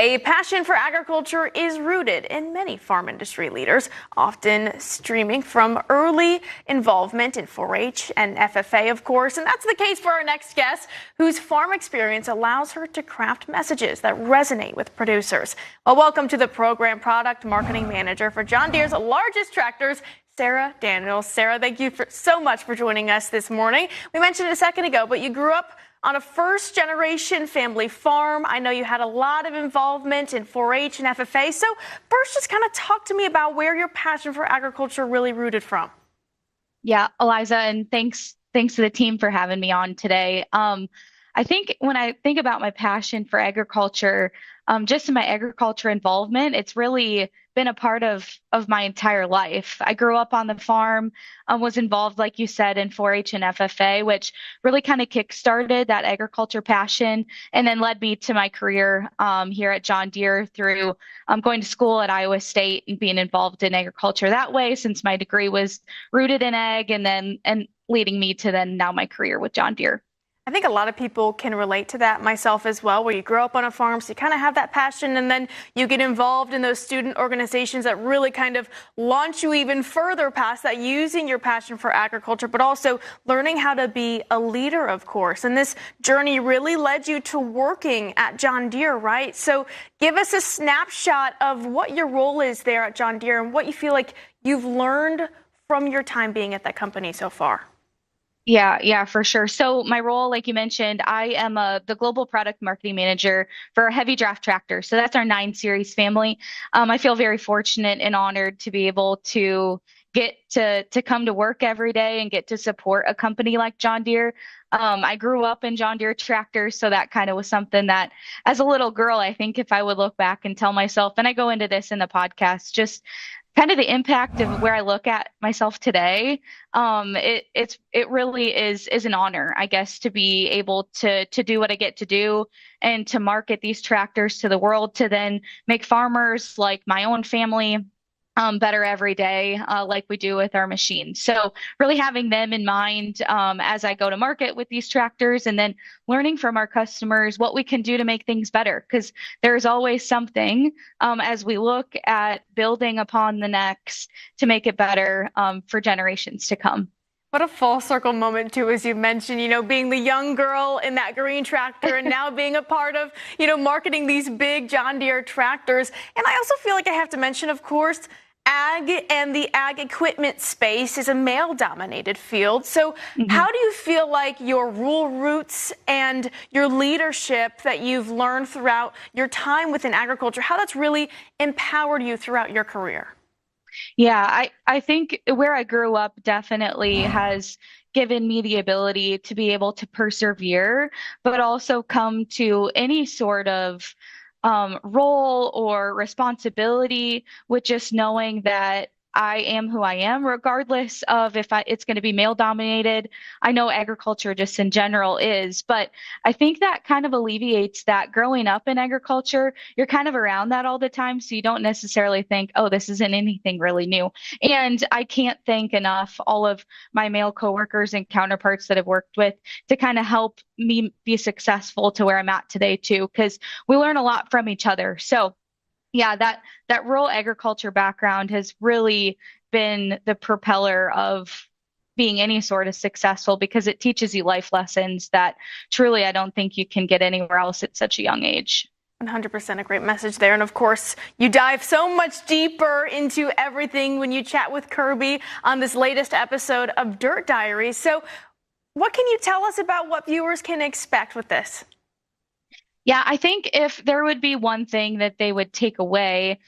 A passion for agriculture is rooted in many farm industry leaders, often stemming from early involvement in 4-H and FFA, of course. And that's the case for our next guest, whose farm experience allows her to craft messages that resonate with producers. Well, welcome to the program, Product Marketing Manager for John Deere's largest tractors, Sarah Daniels. Sarah, thank you so much for joining us this morning. We mentioned it a second ago, but you grew up on a first-generation family farm. I know you had a lot of involvement in 4-H and FFA. So first, just kind of talk to me about where your passion for agriculture really rooted from. Yeah, Eliza, and thanks to the team for having me on today. I think when I think about my passion for agriculture, just in my agriculture involvement, it's really been a part of my entire life. I grew up on the farm, was involved, like you said, in 4-H and FFA, which really kind of kick-started that agriculture passion and then led me to my career here at John Deere through going to school at Iowa State and being involved in agriculture that way, since my degree was rooted in ag, and leading me to then now my career with John Deere. I think a lot of people can relate to that, myself as well, where you grow up on a farm, so you kind of have that passion, and then you get involved in those student organizations that really kind of launch you even further past that, using your passion for agriculture, but also learning how to be a leader, of course. And this journey really led you to working at John Deere, right? So give us a snapshot of what your role is there at John Deere and what you feel like you've learned from your time being at that company so far. Yeah, for sure. So my role, like you mentioned, I am the global product marketing manager for a heavy draft tractor. So that's our 9 Series family. I feel very fortunate and honored to be able to get to come to work every day and get to support a company like John Deere. I grew up in John Deere tractors, so that kind of was something that, as a little girl, I think if I would look back and tell myself, and I go into this in the podcast, just kind of the impact of where I look at myself today, it really is an honor, I guess, to be able to do what I get to do and to market these tractors to the world, to then make farmers like my own family better every day, like we do with our machines. So really having them in mind as I go to market with these tractors, and then learning from our customers what we can do to make things better, because there's always something as we look at building upon the next to make it better for generations to come. What a full circle moment, too, as you mentioned, being the young girl in that green tractor and now being a part of, marketing these big John Deere tractors. And I also feel like I have to mention, of course, ag and the ag equipment space is a male-dominated field. So how do you feel like your rural roots and your leadership that you've learned throughout your time within agriculture, how that's really empowered you throughout your career? Yeah, I think where I grew up definitely has given me the ability to be able to persevere, but also come to any sort of role or responsibility with just knowing that I am who I am, regardless of if it's going to be male dominated. I know agriculture just in general is, but I think that kind of alleviates that. Growing up in agriculture, you're kind of around that all the time, so you don't necessarily think, oh, this isn't anything really new. And I can't thank enough all of my male coworkers and counterparts that I've worked with to kind of help me be successful to where I'm at today too, because we learn a lot from each other. So yeah, that rural agriculture background has really been the propeller of being any sort of successful, because it teaches you life lessons that truly I don't think you can get anywhere else at such a young age. 100% a great message there. And of course, you dive so much deeper into everything when you chat with Kirby on this latest episode of Dirt Diaries. So what can you tell us about what viewers can expect with this? Yeah, I think if there would be one thing that they would take away,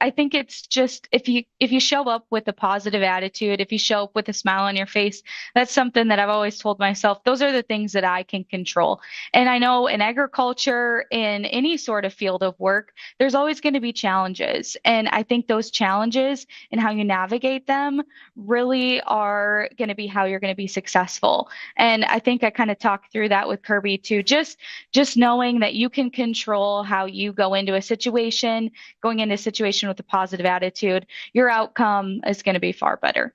I think it's just if you show up with a positive attitude, if you show up with a smile on your face, that's something that I've always told myself. Those are the things that I can control. And I know in agriculture, in any sort of field of work, there's always going to be challenges. And I think those challenges and how you navigate them really are going to be how you're going to be successful. And I think I kind of talked through that with Kirby too. Just knowing that you can control how you go into a situation, going into a situation with a positive attitude, your outcome is going to be far better.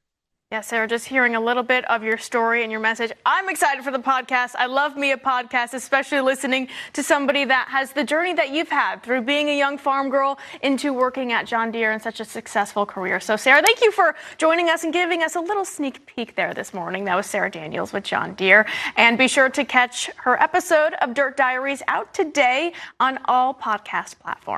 Yeah, Sarah, just hearing a little bit of your story and your message. I'm excited for the podcast. I love me a podcast, especially listening to somebody that has the journey that you've had through being a young farm girl into working at John Deere in such a successful career. So, Sarah, thank you for joining us and giving us a little sneak peek there this morning. That was Sarah Daniels with John Deere. And be sure to catch her episode of Dirt Diaries out today on all podcast platforms.